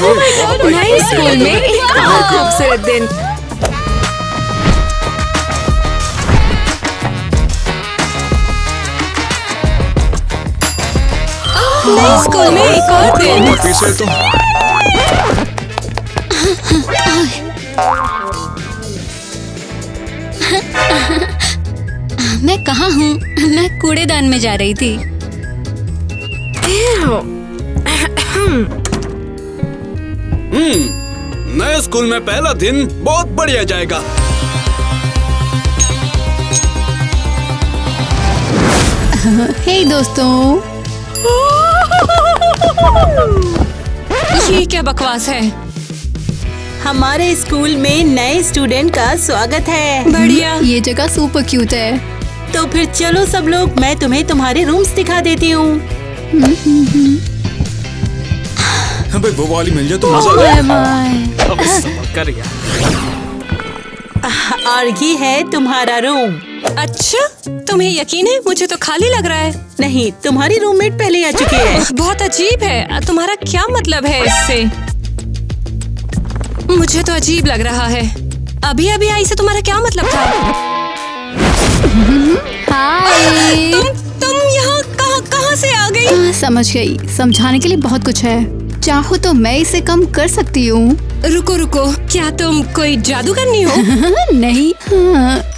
नए स्कूल में एक और खूबसूरत दिन। नए स्कूल में एक और दिन। पीछे तो मैं कहाँ हूँ? मैं कूड़ेदान में जा रही थी। नए स्कूल में पहला दिन बहुत बढ़िया जाएगा। हे दोस्तों, ये क्या बकवास है? हमारे स्कूल में नए स्टूडेंट का स्वागत है। बढ़िया। ये जगह सुपर क्यूट है। तो फिर चलो सब लोग, मैं तुम्हें तुम्हारे रूम्स दिखा देती हूँ। अबे वो वाली मिल जाए तो मजा आ जाए। और ये है तुम्हारा रूम। अच्छा, तुम्हें यकीन है? मुझे तो खाली लग रहा है। नहीं, तुम्हारी रूममेट पहले आ चुकी है। बहुत अजीब है। तुम्हारा क्या मतलब है इससे? मुझे तो अजीब लग रहा है। अभी अभी आई से तुम्हारा क्या मतलब था? हाय। तुम यहाँ कहाँ से आ गई? समझ गई। समझाने के लिए बहुत कुछ है। चाहो तो मैं इसे कम कर सकती हूँ। रुको, क्या तुम कोई जादूगरनी हो? नहीं,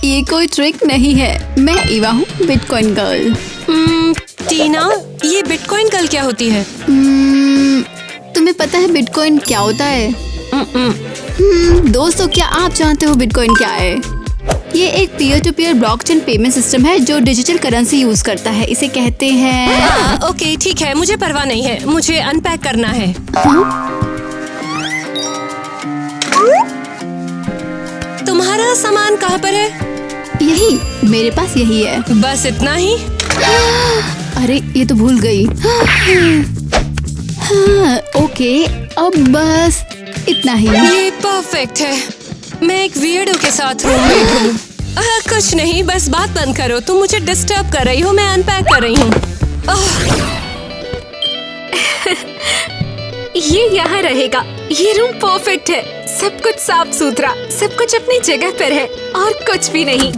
ये कोई ट्रिक नहीं है। मैं इवा हूँ, बिटकॉइन गर्ल। टीना, ये बिटकॉइन गर्ल क्या होती है? तुम्हें पता है बिटकॉइन क्या होता है? दोस्तों, क्या आप जानते हो बिटकॉइन क्या है? ये एक peer to peer blockchain payment system है जो डिजिटल करेंसी यूज करता है। इसे कहते हैं ओके, ठीक है, मुझे परवाह नहीं है। मुझे अनपैक करना है। तुम्हारा सामान कहाँ पर है? यही, मेरे पास यही है। बस इतना ही? अरे, ये तो भूल गई। ओके, अब बस इतना ही। ये परफेक्ट है। मैं एक वियर्डो के साथ रूममेट हूँ। कुछ नहीं, बस बात बंद करो। तुम मुझे डिस्टर्ब कर रही हो। मैं अनपैक कर रही हूँ। ये यहाँ रहेगा। ये रूम परफेक्ट है। सब कुछ साफ सुथरा, सब कुछ अपनी जगह पर है और कुछ भी नहीं।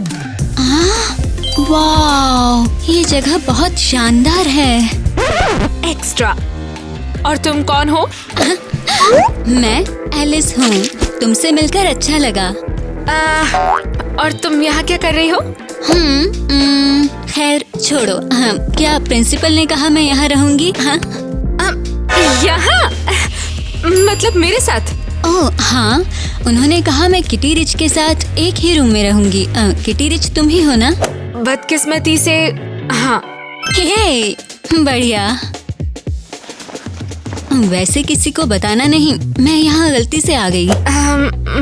वाह, ये जगह बहुत शानदार है। एक्स्ट्रा। और तुम कौन हो? मैं एलिस हूँ। तुमसे मिलकर अच्छा लगा। और तुम यहाँ क्या कर रही हो? खैर छोड़ो। क्या प्रिंसिपल ने कहा मैं यहाँ रहूंगी? हाँ, यहाँ मतलब मेरे साथ? ओह हाँ, उन्होंने कहा मैं किटी रिच के साथ एक ही रूम में रहूंगी। किटी रिच तुम ही हो ना? बदकिस्मती से हाँ। हे, बढ़िया। वैसे किसी को बताना नहीं, मैं यहाँ गलती से आ गई।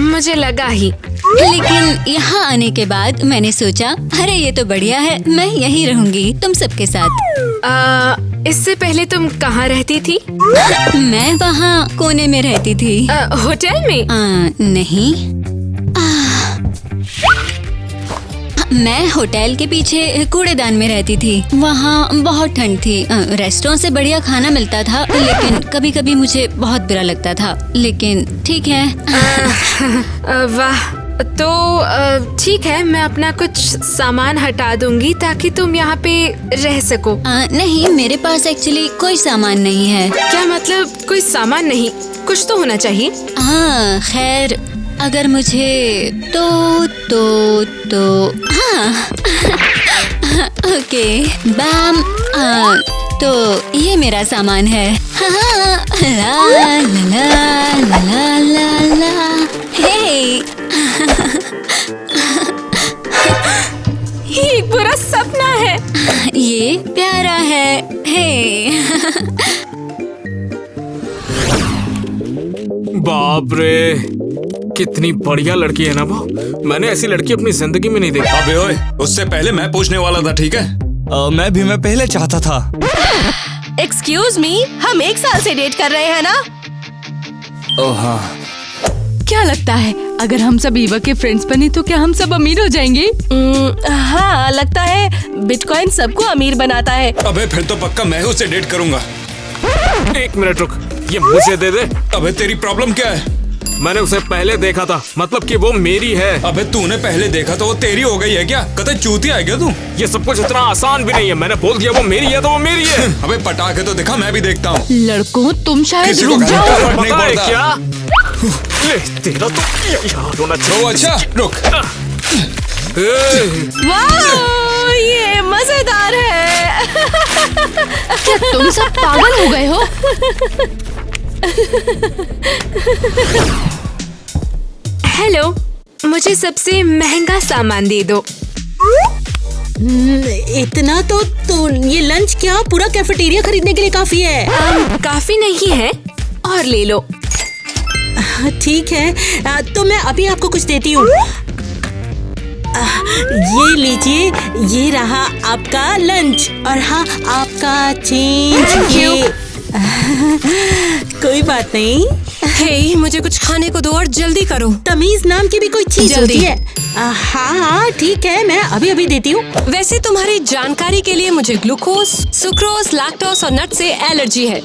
मुझे लगा ही। लेकिन यहाँ आने के बाद मैंने सोचा, अरे ये तो बढ़िया है, मैं यहीं रहूंगी तुम सबके साथ। इससे पहले तुम कहाँ रहती थी? मैं वहाँ कोने में रहती थी। होटल में? नहीं, मैं होटल के पीछे कूड़ेदान में रहती थी। वहाँ बहुत ठंड थी। रेस्टोरेंट से बढ़िया खाना मिलता था, लेकिन कभी कभी मुझे बहुत बुरा लगता था। लेकिन ठीक है। वाह, तो ठीक है, मैं अपना कुछ सामान हटा दूंगी ताकि तुम यहाँ पे रह सको। नहीं, मेरे पास एक्चुअली कोई सामान नहीं है। क्या मतलब कोई सामान नहीं? कुछ तो होना चाहिए। हाँ, खैर अगर मुझे तो हाँ। ओके, बैम। तो ये मेरा सामान है। ला ला ला ला ला ला। हे, ये एक बुरा सपना है। ये प्यारा है। हे। बाप रे, कितनी बढ़िया लड़की है ना वो। मैंने ऐसी लड़की अपनी जिंदगी में नहीं देखी। अबे ओए, उससे पहले मैं पूछने वाला था, ठीक है? मैं पहले चाहता था। एक्सक्यूज मी, हम 1 साल से डेट कर रहे हैं ना? ओह हाँ। क्या लगता है अगर हम सब ईवा के फ्रेंड्स बने तो क्या हम सब अमीर हो जाएंगे? हाँ, लगता है बिटकॉइन सबको अमीर बनाता है। अबे फिर तो पक्का मैं ही उससे डेट करूंगा। एक मिनट रुक, ये मुझे दे दे। अबे तेरी प्रॉब्लम क्या है? मैंने उसे पहले देखा था, मतलब कि वो मेरी है। अबे तूने पहले देखा तो वो तेरी हो गई है क्या? कतई चूतिया है क्या तू? ये सब कुछ इतना आसान भी नहीं है। मैंने बोल दिया वो मेरी है तो वो मेरी है। अबे पटाखे तो दिखा, मैं भी देखता हूँ। लड़कों तुम शायद किसी को रुक घर जाओ। का फर्क नहीं पता है पड़ता। क्या? ले, तेरा तो याद होना तो चाहिए। अच्छा रुक। वाह, ये मजेदार है। क्या तुम सब पागल हो गए हो? हेलो, मुझे सबसे महंगा सामान दे दो। इतना तो ये लंच क्या पूरा कैफेटेरिया खरीदने के लिए काफी है। काफी नहीं है, और ले लो। ठीक है, तो मैं अभी आपको कुछ देती हूँ। ये लीजिए, ये रहा आपका लंच और हाँ आपका चेंज। ये कोई बात नहीं। हे, मुझे कुछ खाने को दो और जल्दी करो। तमीज नाम की भी कोई चीज जल्दी। होती है। हाँ ठीक है, मैं अभी अभी देती हूँ। वैसे तुम्हारी जानकारी के लिए मुझे ग्लूकोज, सुक्रोज, लैक्टोज और नट से एलर्जी है।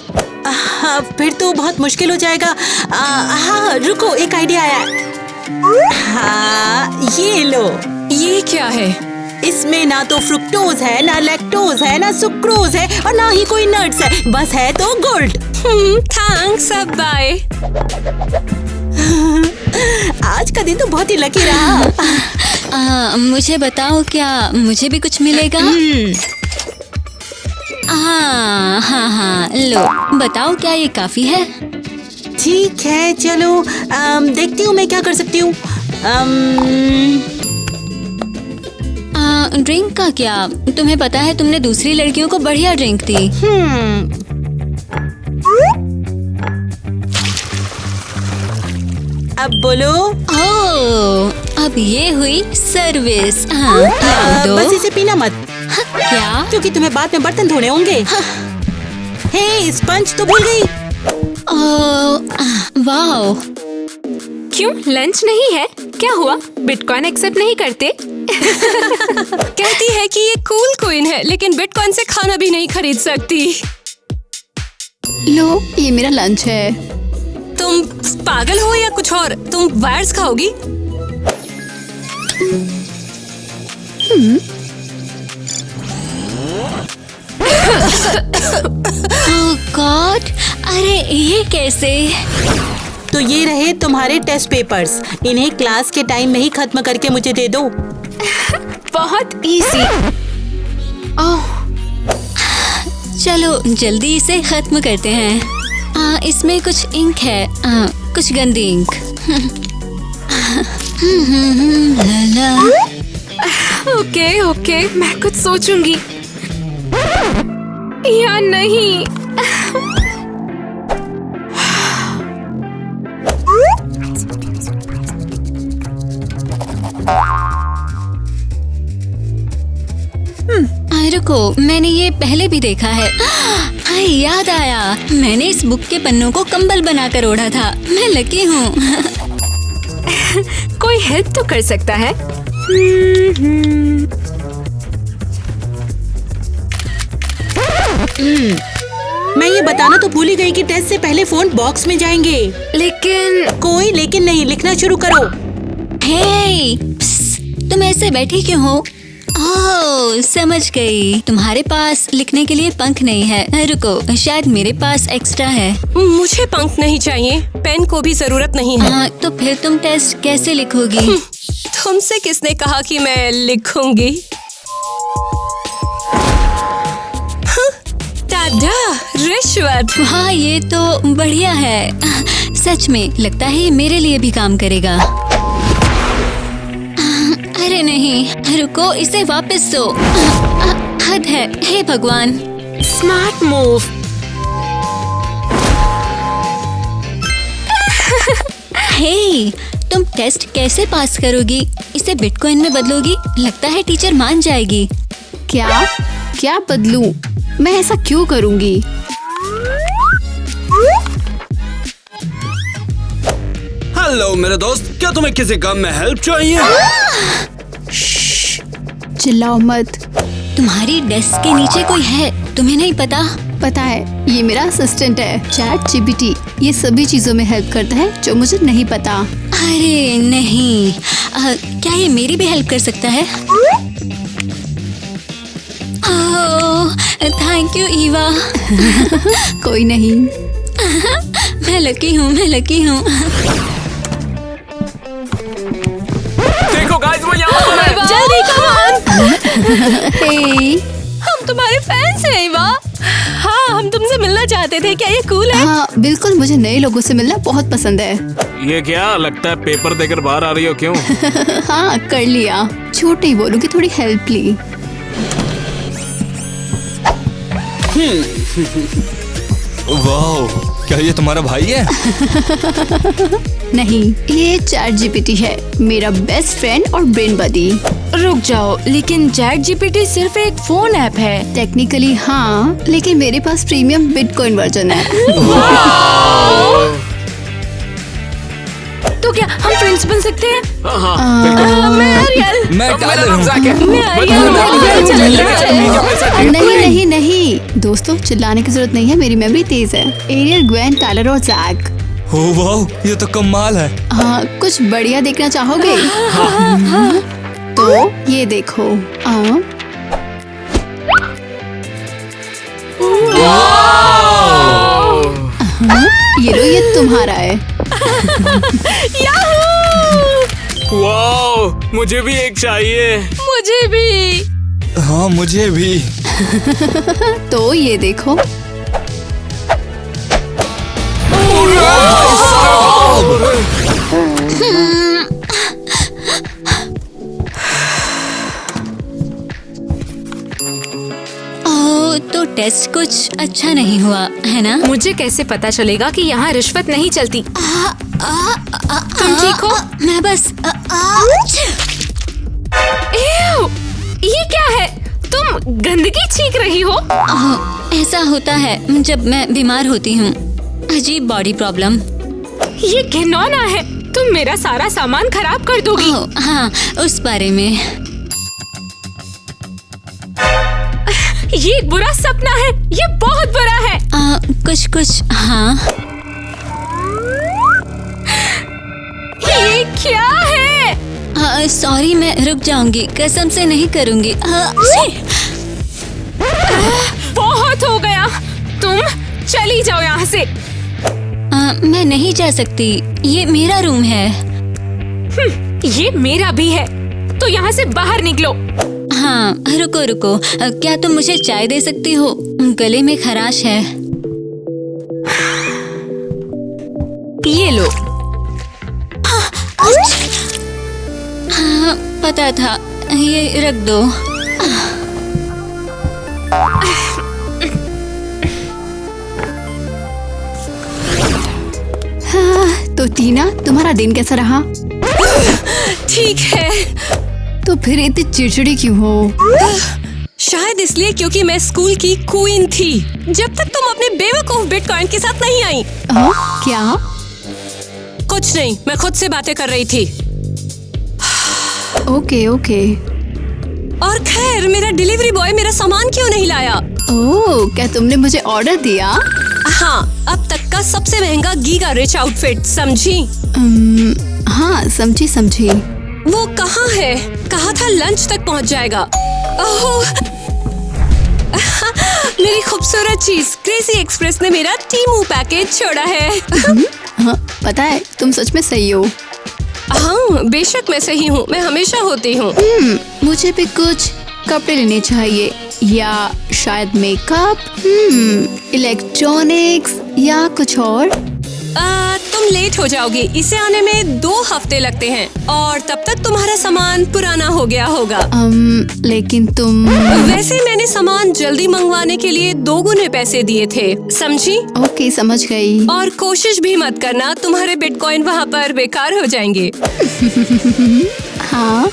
फिर तो बहुत मुश्किल हो जाएगा। हाँ रुको, एक आइडिया आया। हाँ ये लो। ये क्या है? इसमें ना तो फ्रुक्टोज है, ना लैक्टोज है, ना सुक्रोज है और ना ही कोई नट्स है, बस है तो गोल्ड। थैंक्स, अब बाय। आज का दिन तो बहुत ही लकी रहा। मुझे बताओ, क्या मुझे भी कुछ मिलेगा? हाँ हाँ हाँ, लो बताओ, क्या ये काफी है? ठीक है चलो, देखती हूँ मैं क्या कर सकती हूँ। ड्रिंक का क्या? तुम्हें पता है तुमने दूसरी लड़कियों को बढ़िया ड्रिंक दी। अब बोलो। ओह, अब ये हुई सर्विस। हाँ, लाओ दो। बस इसे पीना मत, क्या? क्योंकि तुम्हें बाद में बर्तन धोने होंगे। हे, स्पंज तो भूल गई। वाओ, क्यों, लंच नहीं है? क्या हुआ, बिटकॉइन एक्सेप्ट नहीं करते? कहती है कि ये कूल क्वीन है, लेकिन बिटकॉइन से खाना भी नहीं खरीद सकती। लो, ये मेरा लंच है। तुम पागल हो या कुछ और? तुम वायर्स खाओगी? ओह गॉड, अरे ये कैसे? तो ये रहे तुम्हारे टेस्ट पेपर्स, इन्हें क्लास के टाइम में ही खत्म करके मुझे दे दो। बहुत इजी। चलो जल्दी इसे खत्म करते हैं। इसमें कुछ इंक है, कुछ गंदी इंक। ला। ओके, मैं कुछ सोचूंगी। या नहीं। रुको, मैंने ये पहले भी देखा है। हाँ, याद आया, मैंने इस बुक के पन्नों को कंबल बनाकर ओढ़ा था। मैं लकी हूँ। कोई हेल्प तो कर सकता है। मैं ये बताना तो भूल ही गई कि टेस्ट से पहले फोन बॉक्स में जाएंगे। लेकिन कोई लेकिन नहीं, लिखना शुरू करो। हे, तुम ऐसे बैठी क्यों हो? ओह, समझ गई, तुम्हारे पास लिखने के लिए पंख नहीं है। रुको, शायद मेरे पास एक्स्ट्रा है। मुझे पंख नहीं चाहिए, पेन को भी जरूरत नहीं है। तो फिर तुम टेस्ट कैसे लिखोगी? तुमसे किसने कहा कि मैं लिखूंगी? टाडा, रिश्वत। हाँ, ये तो बढ़िया है। सच में लगता है ये मेरे लिए भी काम करेगा। अरे नहीं, रुको, इसे वापस दो। हद है, हे भगवान। Smart move. हे, तुम टेस्ट कैसे पास करोगी? इसे बिटकॉइन में बदलोगी? लगता है टीचर मान जाएगी। क्या बदलूं? मैं ऐसा क्यों करूंगी? हेलो मेरे दोस्त, क्या तुम्हें किसी काम में हेल्प चाहिए? चिल्लाओ मत। तुम्हारी डेस्क के नीचे कोई है, तुम्हें नहीं पता? पता है, ये मेरा असिस्टेंट है, ChatGPT। ये सभी चीजों में हेल्प करता है जो मुझे नहीं पता। अरे नहीं, क्या ये मेरी भी हेल्प कर सकता है? Thank you Eva. कोई नहीं। मैं लकी हूँ, मैं लकी हूँ। देखो गाइस, वो यहाँ पर है। जल्दी कम हे, हम तुम्हारे फैंस हैं ईवा। हाँ, हम तुमसे मिलना चाहते थे। क्या ये कूल है? हाँ बिल्कुल, मुझे नए लोगों से मिलना बहुत पसंद है। ये क्या लगता है, पेपर देकर बाहर आ रही हो क्यों? हाँ कर लिया, झूठ नहीं बोलूंगी, थोड़ी हेल्प ली। वाह, क्या ये तुम्हारा भाई है? नहीं, ये ChatGPT है, मेरा बेस्ट फ्रेंड और ब्रेन बडी। रुक जाओ, लेकिन ChatGPT सिर्फ एक फोन ऐप है। टेक्निकली हाँ, लेकिन मेरे पास प्रीमियम बिटकॉइन वर्जन है। तो क्या हम फ्रेंड्स बन सकते हैं? हाँ, बिल्कुल। मैं अरियल। मैं मेरा टाइलर नाम हूँ। ज़ैक है। मैं अरियल। नहीं नहीं नहीं, दोस्तों चिल्लाने की जरूरत नहीं है, मेरी मेमोरी तेज है। एरियल, ग्वेन, टाइलर और जैक। हो वाह, ये तो कमाल है। हाँ, कुछ बढ़िया देखना चाहोगे? तो ये देखो। ये लो, ये तुम्हारा है। वाह, मुझे भी एक चाहिए। मुझे भी। हाँ मुझे भी। तो ये देखो। तो टेस्ट कुछ अच्छा नहीं हुआ है ना? मुझे कैसे पता चलेगा कि यहाँ रिश्वत नहीं चलती? तुम ठीक हो? मैं बस एव, ये क्या है? तुम गंदगी छींक रही हो? ऐसा होता है जब मैं बीमार होती हूँ। अजीब बॉडी प्रॉब्लम। ये घिनौना है। तुम मेरा सारा सामान खराब कर दोगी। हाँ, उस बारे में। ये एक बुरा सपना है। ये बहुत बुरा है। कुछ कुछ हाँ। ये क्या है? सॉरी, मैं रुक जाऊंगी, कसम से नहीं करूंगी। बहुत हो गया। तुम चली जाओ यहाँ से। मैं नहीं जा सकती, ये मेरा रूम है। ये मेरा भी है, तो यहाँ से बाहर निकलो। हाँ रुको रुको, क्या तुम मुझे चाय दे सकती हो? गले में खराश है। ये लो। हाँ पता था, ये रख दो। हाँ, तो टीना, तुम्हारा दिन कैसा रहा? ठीक है। तो फिर इतनी चिड़चिड़ी क्यों हो? शायद इसलिए क्योंकि मैं स्कूल की क्वीन थी, जब तक तुम अपने बेवकूफ बिटकॉइन के साथ नहीं आई। क्या? कुछ नहीं, मैं खुद से बातें कर रही थी। Okay okay. और खैर, मेरा डिलीवरी बॉय मेरा सामान क्यों नहीं लाया? ओह, क्या तुमने मुझे ऑर्डर दिया? हाँ, अब तक का सबसे महंगा गीगा रिच आउटफिट, समझी? हाँ समझी समझी। वो कहाँ है? कहा था लंच तक पहुँच जाएगा। ओह, मेरी खूबसूरत चीज, क्रेजी एक्सप्रेस ने मेरा टीमू पैकेज छोड़ा है। हाँ, पता है तुम सच में सही हो। हाँ बेशक मैं सही हूँ, मैं हमेशा होती हूँ। मुझे भी कुछ कपड़े लेने चाहिए, या शायद मेकअप, इलेक्ट्रॉनिक्स या कुछ और। तुम लेट हो जाओगी, इसे आने में 2 हफ्ते लगते हैं, और तब तक तुम्हारा सामान पुराना हो गया होगा। लेकिन तुम। वैसे मैंने सामान जल्दी मंगवाने के लिए 2 गुने पैसे दिए थे, समझी? ओके समझ गई। और कोशिश भी मत करना, तुम्हारे बिटकॉइन वहाँ पर बेकार हो जाएंगे। हाँ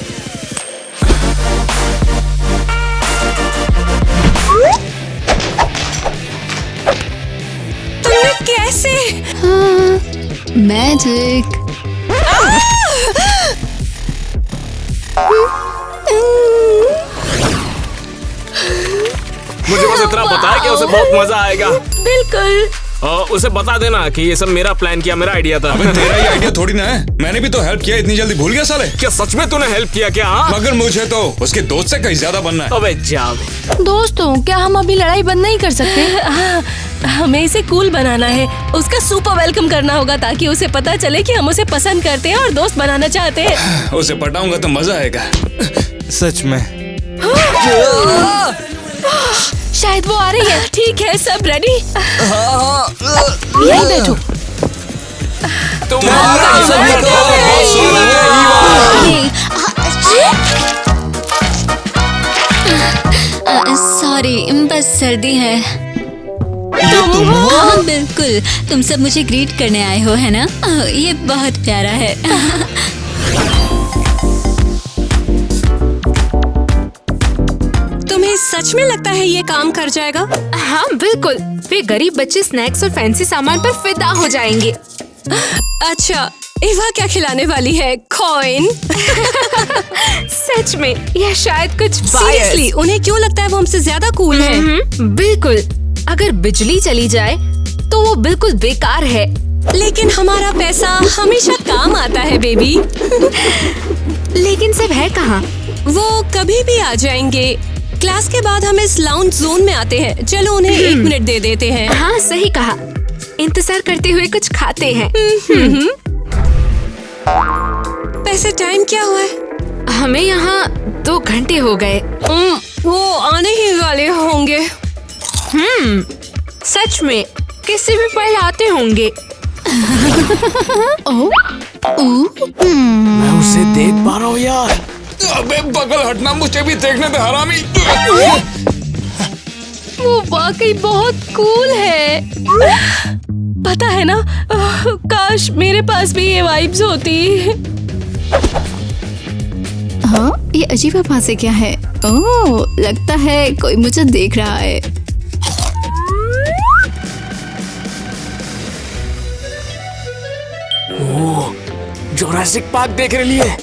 तुमने कैसे? हाँ, मैजिक। मुझे बस इतना पता है कि उसे बहुत मजा आएगा। बिल्कुल। उसे बता देना कि ये सब मेरा प्लान किया, मेरा आइडिया था। अबे तेरा ही आइडिया थोड़ी ना है, मैंने भी तो हेल्प किया, इतनी जल्दी भूल गया साले? क्या सच में तूने हेल्प किया क्या? हाँ? मगर मुझे तो उसके दोस्त से कहीं ज्यादा बनना है। अबे जा। दोस्तों, क्या हम अभी लड़ाई बंद नहीं कर सकते? हाँ, हमें इसे कूल बनाना है। उसका सुपर वेलकम करना होगा ताकि उसे पता चले कि हम उसे पसंद करते हैं और दोस्त बनाना चाहते हैं। उसे पटाऊंगा तो मजा आएगा। सच में। शायद वो आ रही है। ठीक है, सब रेडी? यहीं बैठो। सॉरी, बस सर्दी है। हाँ बिल्कुल, तुम सब मुझे ग्रीट करने आए हो, है ना? ये बहुत प्यारा है। तुम्हें सच में लगता है ये काम कर जाएगा? हाँ बिल्कुल, वे गरीब बच्चे स्नैक्स और फैंसी सामान पर फिदा हो जाएंगे। अच्छा, इवा क्या खिलाने वाली है? कॉइन? सच में, या शायद कुछ सीरियसली, उन्हें क्यों लगता है वो हमसे ज्यादा कूल है? बिल्कुल, अगर बिजली चली जाए तो वो बिल्कुल बेकार है। लेकिन हमारा पैसा हमेशा काम आता है बेबी। लेकिन सब है कहाँ? वो कभी भी आ जाएंगे। क्लास के बाद हम इस लाउंज जोन में आते हैं। चलो उन्हें 1 मिनट दे देते हैं। हाँ सही कहा, इंतजार करते हुए कुछ खाते हैं। वैसे टाइम क्या हुआ है? हमें यहाँ 2 घंटे हो गए। वो आने ही वाले होंगे। सच में, किसी भी पल आते होंगे। मैं उसे देख पा रहा हूँ यार। अबे बगल हटना, मुझे भी देखने दे हरामी। वो वाकई बहुत कूल है। पता है ना, काश मेरे पास भी ये वाइब्स होती। हाँ, ये अजीब आवाज़ से क्या है? ओह, लगता है कोई मुझे देख रहा है। जोरासिक पार्क देख रही है।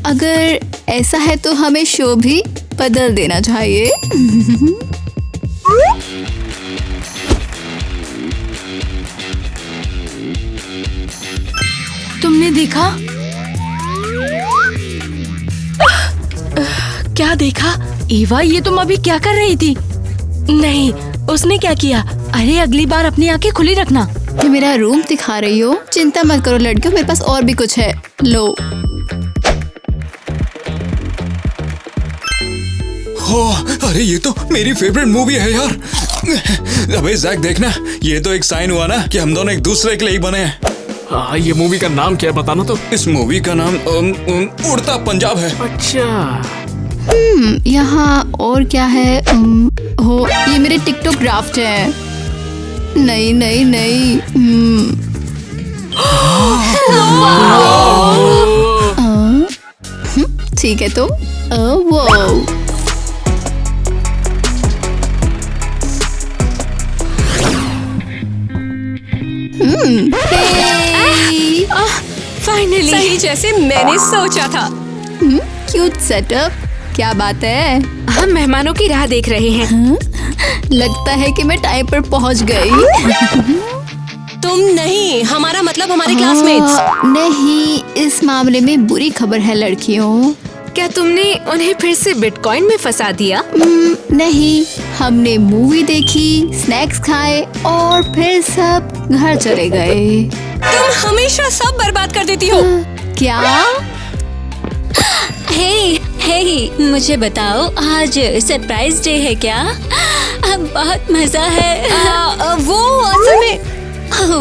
अगर ऐसा है तो हमें शो भी बदल देना चाहिए। तुमने देखा? क्या देखा? ईवा, ये तुम अभी क्या कर रही थी? नहीं, उसने क्या किया? अरे अगली बार अपनी आंखें खुली रखना। ये मेरा रूम दिखा रही हो? चिंता मत करो लड़कियों, मेरे पास और भी कुछ है। लो। अरे ये तो मेरी फेवरेट मूवी है यार। अबे जैक देखना, ये तो एक साइन हुआ ना कि हम दोनों एक दूसरे के लिए ही बने हैं। हाँ, ये मूवी का नाम क्या है बताना तो। इस मूवी का नाम उड़ता पंजाब है। अच्छा। यहाँ और क्या है? हो, ये मेरे टिकटॉक ड्राफ्ट है। नहीं नहीं नहीं। ठीक है तो वो फाइनली, सही जैसे मैंने सोचा था। Cute setup. क्या बात है? हम मेहमानों की राह देख रहे हैं। लगता है कि मैं टाइम पर पहुंच गई। तुम नहीं, हमारा मतलब हमारे क्लासमेट्स। नहीं, इस मामले में बुरी खबर है लड़कियों। क्या तुमने उन्हें फिर से बिटकॉइन में फंसा दिया? नहीं, हमने मूवी देखी, स्नैक्स खाए और फिर सब घर चले गए। तुम हमेशा सब बर्बाद कर देती हो। क्या? हे, मुझे बताओ, आज सरप्राइज डे है क्या? बहुत मजा है। वो असल में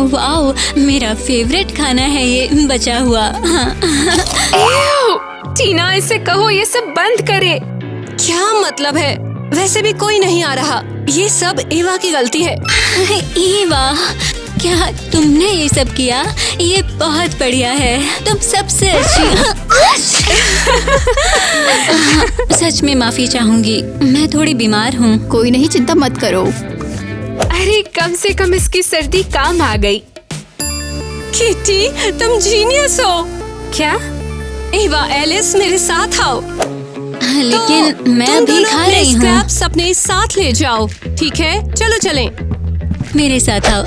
वाओ, मेरा फेवरेट खाना है ये बचा हुआ। टीना, इसे कहो ये सब बंद करे। क्या मतलब है? वैसे भी कोई नहीं आ रहा। ये सब ईवा की गलती है। ईवा, क्या तुमने ये सब किया? ये बहुत बढ़िया है, तुम सबसे अच्छी। सच में माफी चाहूंगी, मैं थोड़ी बीमार हूँ। कोई नहीं, चिंता मत करो। अरे कम से कम इसकी सर्दी काम आ गई। किटी, तुम जीनियस हो। क्या? ईवा, एलिस, मेरे साथ आओ। लेकिन मैं अभी खा रही हूँ। स्क्रैप्स अपने साथ ले जाओ, ठीक है? चलो चलें। मेरे साथ आओ।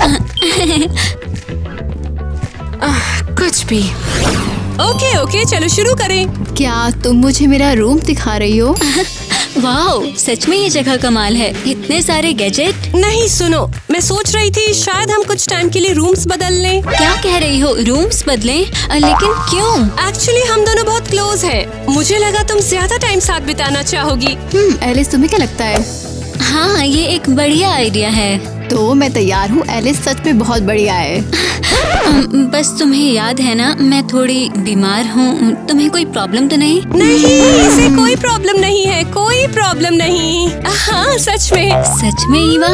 कुछ भी। ओके, चलो शुरू करें। क्या तुम मुझे मेरा रूम दिखा रही हो? वाओ, सच में ये जगह कमाल है। इतने सारे गैजेट। नहीं सुनो, मैं सोच रही थी शायद हम कुछ टाइम के लिए रूम्स बदल लें। क्या कह रही हो? रूम्स बदलें? लेकिन क्यों? एक्चुअली हम दोनों बहुत क्लोज हैं। मुझे लगा तुम ज्यादा टाइम साथ बिताना चाहोगी। एलिस, तुम्हें क्या लगता है? हाँ, ये एक बढ़िया आइडिया है। तो मैं तैयार हूँ। एलिस सच में बहुत बढ़िया है। बस तुम्हें याद है ना, मैं थोड़ी बीमार हूँ। तुम्हें कोई प्रॉब्लम तो नहीं? नहीं, इसे कोई प्रॉब्लम नहीं है, कोई प्रॉब्लम नहीं। हाँ, सच में। सच में ईवा?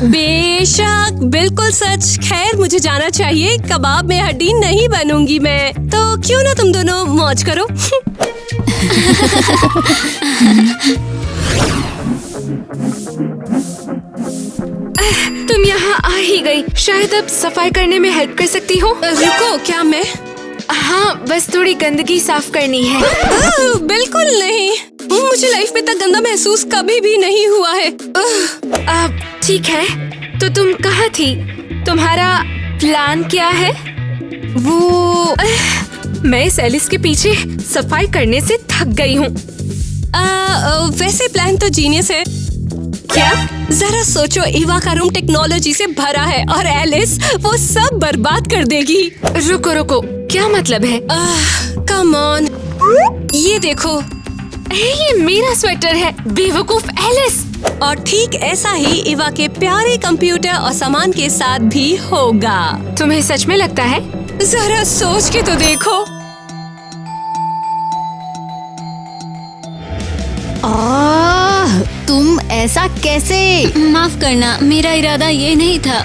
बेशक, बिल्कुल सच। खैर, मुझे जाना चाहिए। कबाब में हड्डी नहीं बनूंगी मैं। तो क्यों ना तुम दोनों मौज करो। तुम यहाँ आ ही गई। शायद अब सफाई करने में हेल्प कर सकती हो। रुको, क्या मैं? हाँ, बस थोड़ी गंदगी साफ करनी है। बिल्कुल नहीं। मुझे लाइफ में इतना गंदा महसूस कभी भी नहीं हुआ है। अब ठीक है, तो तुम कहाँ थी? तुम्हारा प्लान क्या है? वो मैं इस एलिस के पीछे सफाई करने से थक गई हूँ। वैसे प्लान तो जीनियस है। क्या? जरा सोचो, ईवा का रूम टेक्नोलॉजी से भरा है और एलिस वो सब बर्बाद कर देगी। रुको, क्या मतलब है? कम ऑन, ये देखो। ये मेरा स्वेटर है, बेवकूफ एलिस। और ठीक ऐसा ही ईवा के प्यारे कंप्यूटर और सामान के साथ भी होगा। तुम्हें सच में लगता है? जरा सोच के तो देखो। तुम ऐसा कैसे? माफ करना, मेरा इरादा ये नहीं था।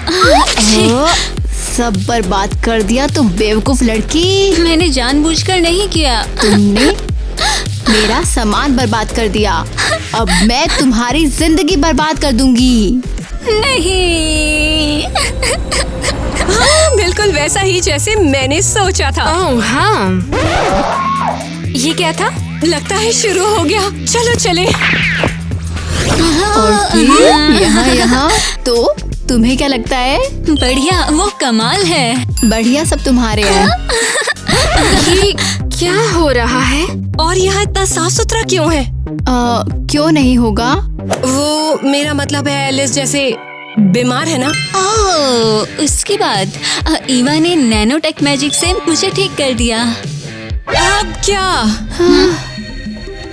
सब बर्बाद कर दिया तुम बेवकूफ लड़की। मैंने जानबूझकर नहीं किया। तुमने मेरा सामान बर्बाद कर दिया। अब मैं तुम्हारी जिंदगी बर्बाद कर दूंगी। नहीं। हाँ, बिल्कुल वैसा ही जैसे मैंने सोचा था। ओह हाँ, ये क्या था? लगता है शुरू हो गया। चलो चले। और फिर यहाँ तो तुम्हें क्या लगता है? बढ़िया, वो कमाल है। बढ़िया सब तुम्हारे हैं। ये क्या हो रहा है? और यहाँ इतना साफ सुथरा क्यों है? क्यों नहीं होगा? वो मेरा मतलब है एलिस जैसे बीमार है ना। ओह, उसके बाद ईवा ने नैनो टेक मैजिक से मुझे ठीक कर दिया। अब क्या?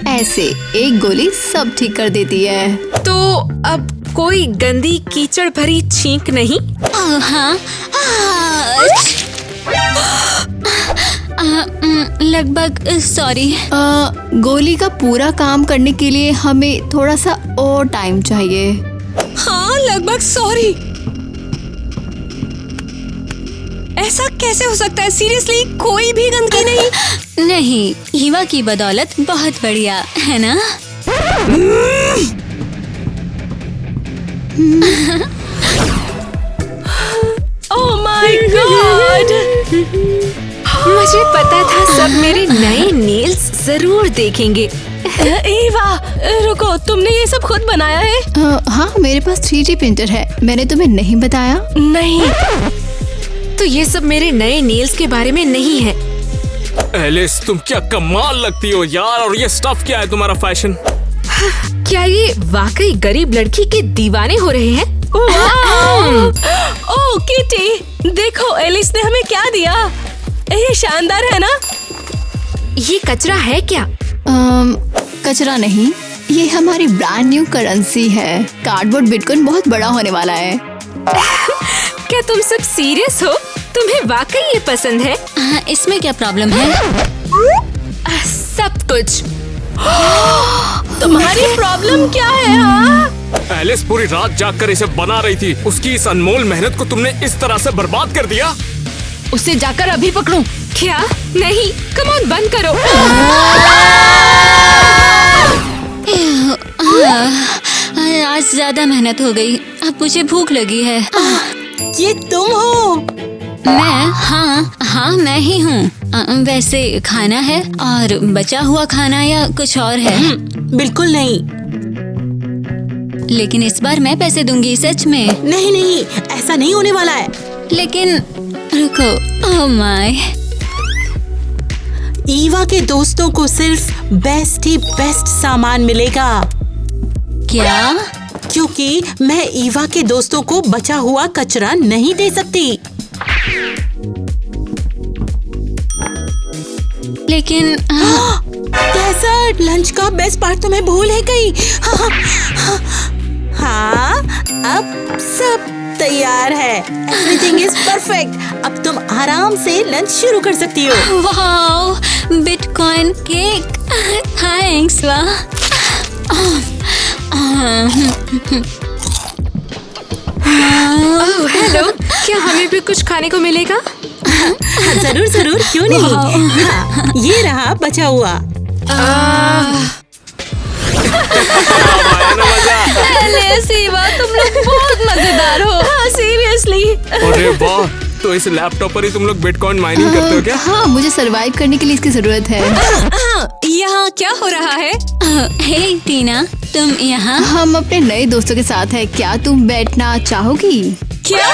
ऐसे एक गोली सब ठीक कर देती है। तो अब कोई गंदी कीचड़ भरी छींक नहीं? हाँ। लगभग, सॉरी। गोली का पूरा काम करने के लिए हमें थोड़ा सा और टाइम चाहिए। हाँ, लगभग सॉरी। ऐसा कैसे हो सकता है? सीरियसली कोई भी गंदगी नहीं? नहीं, ईवा की बदौलत बहुत बढ़िया है ना? Oh my God! मुझे पता था सब मेरे नए नेल्स जरूर देखेंगे। ईवा, रुको, तुमने ये सब खुद बनाया है? हाँ, मेरे पास 3D प्रिंटर है। मैंने तुम्हें नहीं बताया? नहीं। तो ये सब मेरे नए नेल्स के बारे में नहीं है। एलिस, तुम क्या कमाल लगती हो यार। और ये स्टफ क्या है तुम्हारा फैशन? क्या ये वाकई गरीब लड़की के दीवाने हो रहे हैं? ओह किटी, देखो एलिस ने हमें क्या दिया। ये शानदार है ना? ये कचरा है क्या? कचरा नहीं, ये हमारी ब्रांड न्यू करेंसी है। कार्डबोर्ड बिटकॉइन बहुत बड़ा होने वाला है। क्या तुम सब सीरियस हो? तुम्हें वाकई ये पसंद है? इसमें क्या प्रॉब्लम है? सब कुछ। तुम्हारी प्रॉब्लम क्या है? हाँ? एलिस पूरी रात जागकर इसे बना रही थी। उसकी इस अनमोल मेहनत को तुमने इस तरह से बर्बाद कर दिया। उसे जाकर अभी पकड़ूं? क्या? नहीं, कम ऑन, बंद करो। आज ज्यादा मेहनत हो गई। अब मुझे भूख लगी है। ये तुम हो? मैं हाँ मैं ही हूँ। वैसे खाना है और बचा हुआ खाना या कुछ और है? बिल्कुल नहीं। लेकिन इस बार मैं पैसे दूंगी, सच में। नहीं, ऐसा नहीं होने वाला है। लेकिन रुको, ओह माय। ईवा के दोस्तों को सिर्फ बेस्ट ही बेस्ट सामान मिलेगा। क्या? क्योंकि मैं ईवा के दोस्तों को बचा हुआ कचरा नहीं दे सकती। लेकिन डेजर्ट लंच का बेस्ट पार्ट तो मैं भूल ही गई। हाँ, अब सब तैयार है। Everything is perfect. अब तुम आराम से लंच शुरू कर सकती हो। Wow, bitcoin cake, thanks. वाह, हेलो, क्या हमें भी कुछ खाने को मिलेगा? जरूर, क्यों नहीं। हाँ, ये रहा बचा हुआ। सीवा, तुम लोग बहुत मजेदार हो। हाँ, सीरियसली। अरे वाह, तो इस लैपटॉप पर ही तुम लोग बिटकॉइन माइनिंग करते हो क्या? हाँ, मुझे सरवाइव करने के लिए इसकी जरूरत है। यहाँ क्या हो रहा है? हे टीना, तुम यहाँ? हम अपने नए दोस्तों के साथ हैं। क्या तुम बैठना चाहोगी? क्या?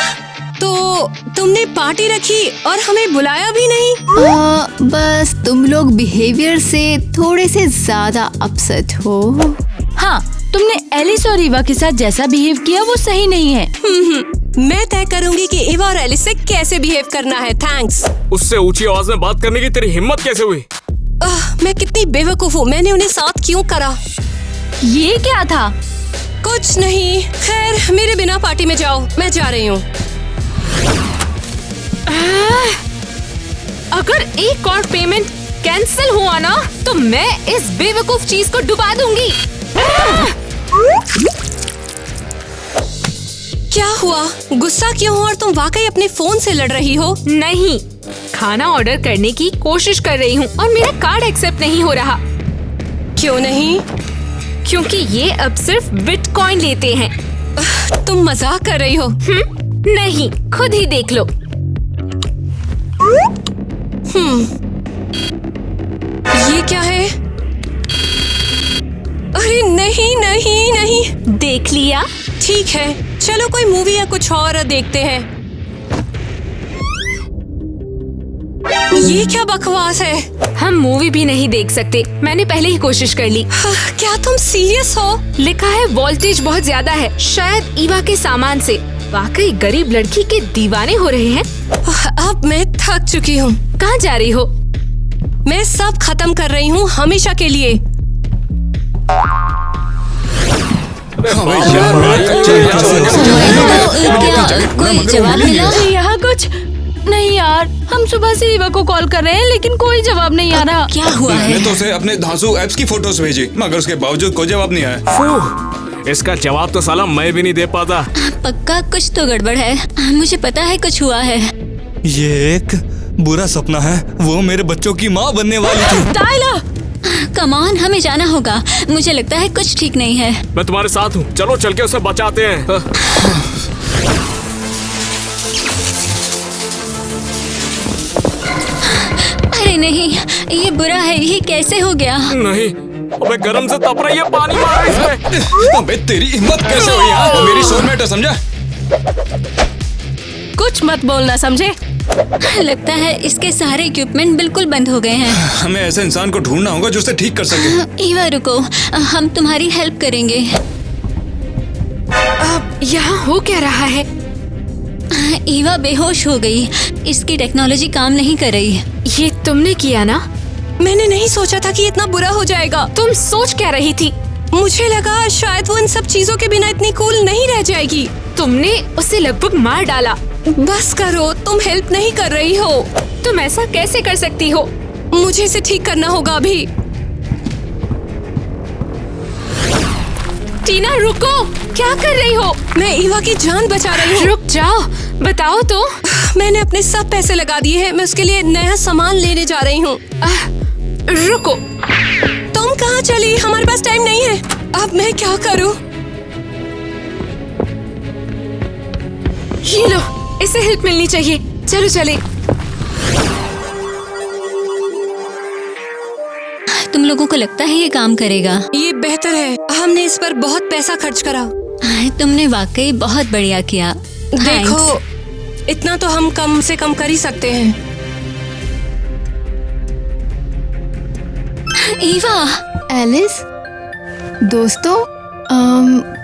तो तुमने पार्टी रखी और हमें बुलाया भी नहीं? बस तुम लोग बिहेवियर से थोड़े से ज्यादा अपसेट हो। हाँ, तुमने एलिस और ईवा के साथ जैसा बिहेव किया वो सही नहीं है। मैं तय करूंगी कि ईवा और एलिस से कैसे बिहेव करना है। थैंक्स। उससे ऊंची आवाज में बात करने की तेरी हिम्मत कैसे हुई? मैं कितनी बेवकूफ हूँ। मैंने उन्हें साथ क्यों करा? ये क्या था? कुछ नहीं। खैर, मेरे बिना पार्टी में जाओ, मैं जा रही हूँ। अगर एक और पेमेंट कैंसिल हुआ ना तो मैं इस बेवकूफ चीज को डुबा दूंगी। क्या हुआ? गुस्सा क्यों हो? और तुम वाकई अपने फोन से लड़ रही हो? नहीं, खाना ऑर्डर करने की कोशिश कर रही हूँ और मेरा कार्ड एक्सेप्ट नहीं हो रहा। क्यों नहीं? क्योंकि ये अब सिर्फ बिटकॉइन लेते हैं। तुम मजाक कर रही हो? नहीं, खुद ही देख लो। ये क्या है? अरे नहीं। देख लिया? ठीक है, चलो कोई मूवी या कुछ और देखते हैं। ये क्या बकवास है? हम मूवी भी नहीं देख सकते। मैंने पहले ही कोशिश कर ली। क्या तुम सीरियस हो? लिखा है वोल्टेज बहुत ज्यादा है, शायद ईवा के सामान से। वाकई गरीब लड़की के दीवाने हो रहे हैं। अब मैं थक चुकी हूँ। कहाँ जा रही हो? मैं सब खत्म कर रही हूँ हमेशा के लिए। कोई जवाब मिला? यहाँ कुछ नहीं यार, हम सुबह से ईवा को कॉल कर रहे हैं लेकिन कोई जवाब नहीं आ रहा। क्या हुआ है? मैंने तो उसे अपने धांसू एप्स की फोटोज भेजी, मगर उसके बावजूद कोई जवाब नहीं आया। इसका जवाब तो साला मैं भी नहीं दे पाता। पक्का कुछ तो गड़बड़ है। मुझे पता है कुछ हुआ है। ये एक बुरा सपना है। वो मेरे बच्चों की माँ बनने वाली थी। टाइलर, कम ऑन, हमें जाना होगा। मुझे लगता है कुछ ठीक नहीं है। मैं तुम्हारे साथ हूँ, चलो चल के उसे बचाते हैं। अरे नहीं, ये बुरा है। ये कैसे हो गया? नहीं, अबे गरम से तप रही है, पानी मारो इसमें। अबे तेरी हिम्मत कैसे हुई यार? मेरी सोलमेट है, समझा? कुछ मत बोलना, समझे? लगता है इसके सारे इक्विपमेंट बिल्कुल बंद हो गए हैं। हमें ऐसे इंसान को ढूंढना होगा जो उसे ठीक कर सके। ईवा रुको, हम तुम्हारी हेल्प करेंगे। अब यहाँ हो क्या रहा है? ईवा बेहोश हो गई। इसकी टेक्नोलॉजी काम नहीं कर रही। ये तुमने किया ना? मैंने नहीं सोचा था कि इतना बुरा हो जाएगा। तुम सोच क्या रही थी? मुझे लगा शायद वो इन सब चीजों के बिना इतनी कूल नहीं रह जाएगी। तुमने उसे लगभग मार डाला। बस करो, तुम हेल्प नहीं कर रही हो। तुम ऐसा कैसे कर सकती हो? मुझे इसे ठीक करना होगा अभी। टीना रुको, क्या कर रही हो? मैं ईवा की जान बचा रही हूँ। रुक जाओ, बताओ तो। मैंने अपने सब पैसे लगा दिए हैं। मैं उसके लिए नया सामान लेने जा रही हूँ। रुको, तुम कहाँ चली? हमारे पास टाइम नहीं है। अब मैं क्या करूँ? ये लो, इसे हेल्प मिलनी चाहिए। चलो चले। तुम लोगों को लगता है ये काम करेगा? ये बेहतर है, हमने इस पर बहुत पैसा खर्च करा। तुमने वाकई बहुत बढ़िया किया। देखो, इतना तो हम कम से कम कर ही सकते हैं। ईवा। एलिस, दोस्तों,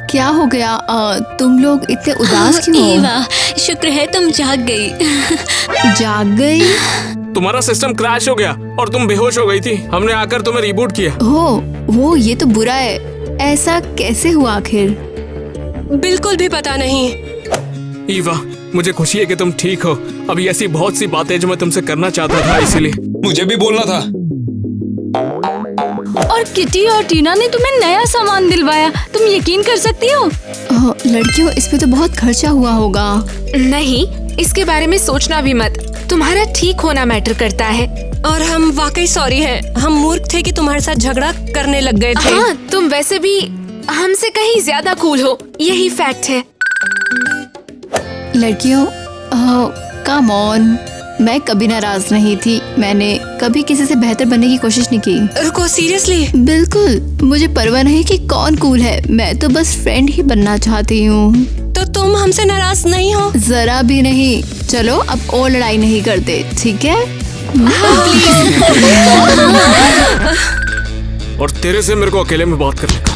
क्या हो गया? तुम लोग इतने उदास क्यों हो? ईवा, शुक्र है तुम जाग गई। जाग गई? तुम्हारा सिस्टम क्रैश हो गया और तुम बेहोश हो गई थी। हमने आकर तुम्हें रिबूट किया। वो ये तो बुरा है। ऐसा कैसे हुआ आखिर? बिल्कुल भी पता नहीं। ईवा, मुझे खुशी है कि तुम ठीक हो। अभी ऐसी बहुत सी बातें जो मैं तुमसे करना चाहता था, इसीलिए। मुझे भी बोलना था। और किटी और टीना ने तुम्हें नया सामान दिलवाया, तुम यकीन कर सकती हो? लड़कियों, इस पे तो बहुत खर्चा हुआ होगा। नहीं, इसके बारे में सोचना भी मत। तुम्हारा ठीक होना मैटर करता है। और हम वाकई सॉरी हैं। हम मूर्ख थे कि तुम्हारे साथ झगड़ा करने लग गए थे। हाँ, तुम वैसे भी हमसे कहीं ज्यादा कूल हो, यही फैक्ट है। लड़कियों, कम ऑन, मैं कभी नाराज नहीं थी। मैंने कभी किसी से बेहतर बनने की कोशिश नहीं की। रुको, सीरियसली? बिल्कुल, मुझे परवाह नहीं कि कौन कूल है। मैं तो बस फ्रेंड ही बनना चाहती हूँ। तो तुम हमसे नाराज नहीं हो? जरा भी नहीं। चलो अब और लड़ाई नहीं करते, ठीक है? और तेरे से मेरे को अकेले में बात करने का।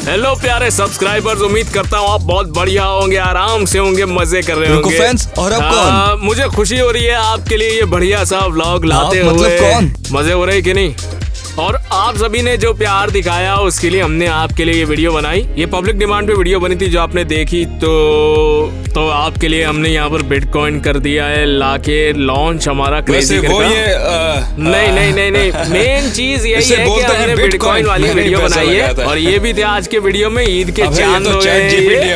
हेलो प्यारे सब्सक्राइबर्स, उम्मीद करता हूँ आप बहुत बढ़िया होंगे, आराम से होंगे, मजे कर रहे होंगे। फैंस, और अब कौन? मुझे खुशी हो रही है आपके लिए ये बढ़िया सा व्लॉग लाते हुए। मतलब कौन? मजे हो रहे कि नहीं? और आप सभी ने जो प्यार दिखाया उसके लिए हमने आपके लिए ये वीडियो बनाई। ये पब्लिक डिमांड पे वीडियो बनी थी जो आपने देखी, तो आपके लिए हमने यहाँ पर बिटकॉइन कर दिया है लाके लॉन्च हमारा क्रेजी वो ये नहीं मेन चीज यही है कि हमने बिटकॉइन वाली वीडियो बनाई है। और ये भी थे आज के वीडियो में ईद के चांद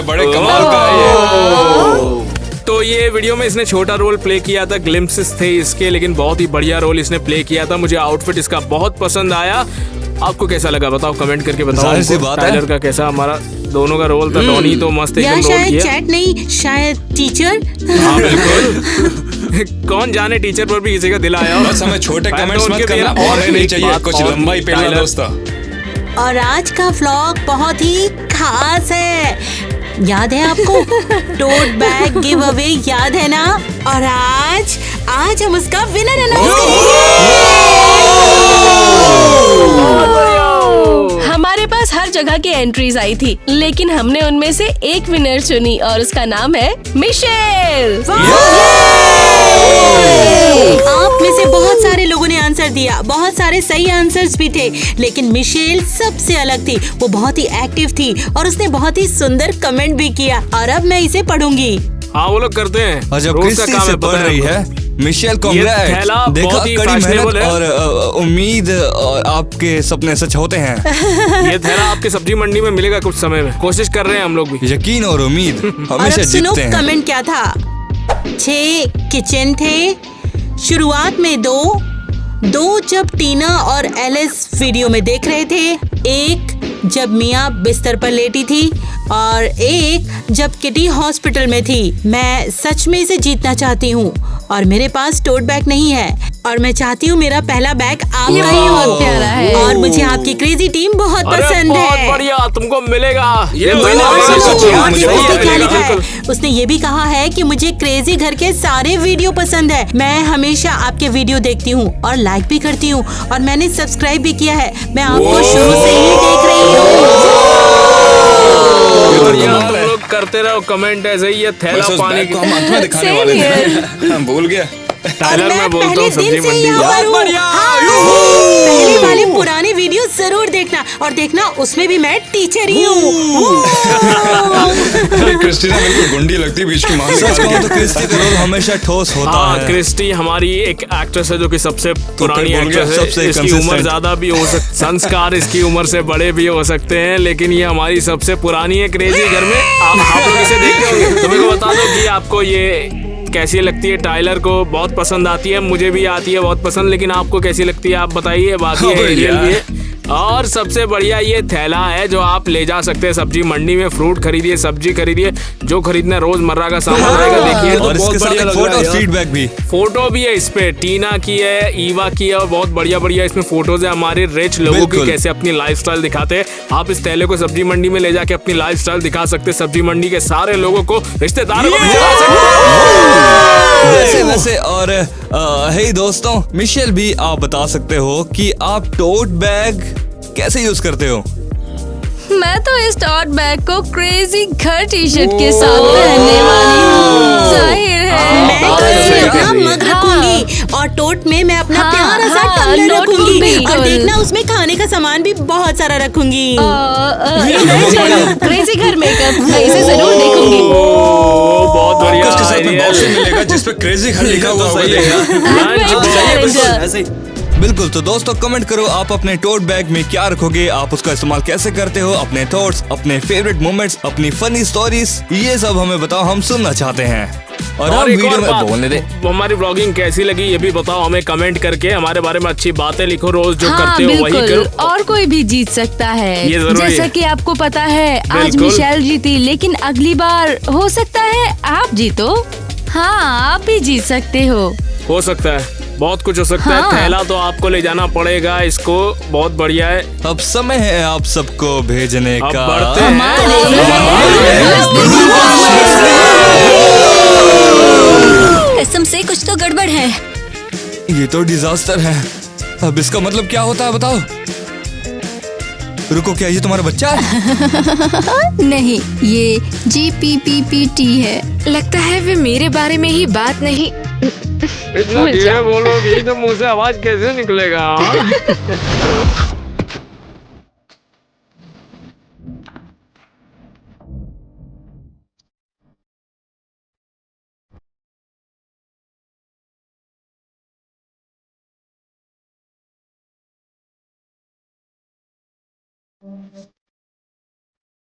बड़े कमाल का है। तो ये वीडियो में इसने छोटा रोल प्ले किया था, ग्लिम्प्सेस थे इसके, लेकिन बहुत ही बढ़िया रोल इसने प्ले किया था। मुझे आउटफिट इसका बहुत पसंद आया। आपको कैसा लगा बताओ, कमेंट करके बताओ। टाइलर का कैसा, हमारा दोनों का रोल था। डॉनी तो मस्त एकदम रोल किया। चैट नहीं, शायद टीचर। हाँ बिल्कुल। कौन जाने टीचर पर भी किसी का दिल आया। बस हमें छोटे कमेंट्स मत करना, और नहीं चाहिए कुछ लंबाई पेलना दोस्तों। और आज का व्लॉग बहुत ही खास है। याद है आपको? टोट बैग गिव अवे याद है ना? और आज हम उसका विनर अनाउंस करेंगे। हमारे पास हर जगह की एंट्रीज आई थी, लेकिन हमने उनमें से एक विनर चुनी और उसका नाम है मिशेल। आप में से बहुत सारे लोगों ने आंसर दिया, बहुत सारे सही आंसर्स भी थे, लेकिन मिशेल सबसे अलग थी। वो बहुत ही एक्टिव थी और उसने बहुत ही सुंदर कमेंट भी किया, और अब मैं इसे पढ़ूंगी। हाँ वो लोग करते हैं। और जब क्रिस्टी से पढ़ रही है, मिशेल कांग्रेट्स। देखा, कड़ी मेहनत और उम्मीद और आपके सपने सच होते हैं। ये थैला आपके सब्जी मंडी में मिलेगा कुछ समय में। कोशिश कर रहे हैं हम लोग भी। यकीन और उम्मीद हमेशा जीतते हैं। कमेंट क्या था? 6 किचन थे, शुरुआत में 2 जब टीना और एलिस वीडियो में देख रहे थे, 1 जब मिया बिस्तर पर लेटी थी, और 1 जब किटी हॉस्पिटल में थी। मैं सच में इसे जीतना चाहती हूँ, और मेरे पास टोट बैग नहीं है, और मैं चाहती हूँ मेरा पहला बैग आपका ही हो। प्यारा है। और मुझे आपकी क्रेजी टीम बहुत पसंद बहुत है। बढ़िया, तुमको मिलेगा। ये क्या लिखा है? उसने ये भी कहा है कि मुझे क्रेजी घर के सारे वीडियो पसंद है। मैं हमेशा आपके वीडियो देखती हूँ और लाइक भी करती हूँ, और मैंने सब्सक्राइब भी किया है। मैं आपको शुरू से ही देख रही हूँ। तुम लोग करते रहो कमेंट ऐसे ही। ये थैला पानी को हम अंत में दिखाने वाले थे। भूल गया। टाइलर मैं बोलता हूँ सब्जी मंडी। पहले वाले पुराने वीडियो जरूर देखना, और देखना उसमें भी मैं टीचर ही हूँ। क्रिस्टी ना बिल्कुल गुंडी लगती बीच की माँ। सच कहूं तो क्रिस्टी का रोल हमेशा ठोस होता है। क्रिस्टी हमारी एक एक्ट्रेस है जो कि सबसे पुरानी एक्ट्रेस है। सबसे इसकी उम्र ज्यादा भी हो सकती, संस्कार इसकी उम्र से बड़े भी हो सकते हैं, लेकिन ये हमारी सबसे पुरानी है क्रेजी घर में। आप लोग इसे देखते होंगे। तो मेरे को बता दो कि आपको ये कैसी लगती है। टाइलर को बहुत पसंद आती है, मुझे भी आती है बहुत पसंद, लेकिन आपको कैसी लगती है आप बताइए। बाकी एरियल भी है, और सबसे बढ़िया ये थैला है जो आप ले जा सकते हैं सब्जी मंडी में। फ्रूट खरीदिए, सब्जी खरीदिए, जो खरीदना रोजमर्रा का सामान रहेगा। देखिए तो बहुत बढ़िया लग रहा है। फीडबैक भी, फोटो भी है इस पे, टीना की है, ईवा की है और बहुत बढ़िया बढ़िया इसमें फोटोज है हमारे रिच लोगों की, कैसे अपनी लाइफस्टाइल दिखाते हैं। आप इस थैले को सब्जी मंडी में ले जाके अपनी लाइफस्टाइल दिखा सकते हैं, सब्जी मंडी के सारे लोगों को, रिश्तेदारों को भी दिखा सकते हैं। वैसे और हे दोस्तों, मिशेल भी आप बता सकते हो कि आप टोट बैग कैसे यूज करते हो? मैं तो इस टोट बैग को क्रेजी घर टी शर्ट के साथ पहनने वाली हूँ। जाहिर है मैं तो यहाँ मग रखूंगी और टोट में मैं अपना प्यारा सा टम्बलर रखूंगी और देखना उसमें खाने का सामान भी बहुत सारा रखूंगी। क्रेजी घर मेकअप, मैं इसे जरूर देखूंगी। बहुत बढ़िया। उसके साथ में बॉक्स मिलेगा जिसपे क्रेजी घर लिखा हुआ होगा। बिल्कुल। तो दोस्तों कमेंट करो आप अपने टोट बैग में क्या रखोगे, आप उसका इस्तेमाल कैसे करते हो, अपने थॉट्स, अपने फेवरेट मोमेंट्स, अपनी फनी स्टोरीज, ये सब हमें बताओ, हम सुनना चाहते हैं। और हम वीडियो में बोलने दे, हमारी ब्लॉगिंग कैसी लगी ये भी बताओ हमें कमेंट करके। हमारे बारे में अच्छी बातें लिखो, रोज जो करते हो वही करो। और कोई भी जीत सकता है, ये जरूरी जैसा है। कि आपको पता है आज मिशेल जीती, लेकिन अगली बार हो सकता है आप जीतो। हाँ, आप भी जीत सकते हो सकता है, बहुत कुछ हो सकता है। थैला तो आपको ले जाना पड़ेगा, इसको बहुत बढ़िया है। अब समय है आप सबको भेजने का। बढ़ते हैं। कसम से कुछ तो गड़बड़ है। ये तो डिजास्टर है। अब इसका मतलब क्या होता है बताओ? रुको, क्या ये तुम्हारा बच्चा है? नहीं, ये GPPPT है। लगता है वे मेरे बारे में ही बात नहीं। इतना धीरे बोलोगी तो मुंह से आवाज कैसे निकलेगा?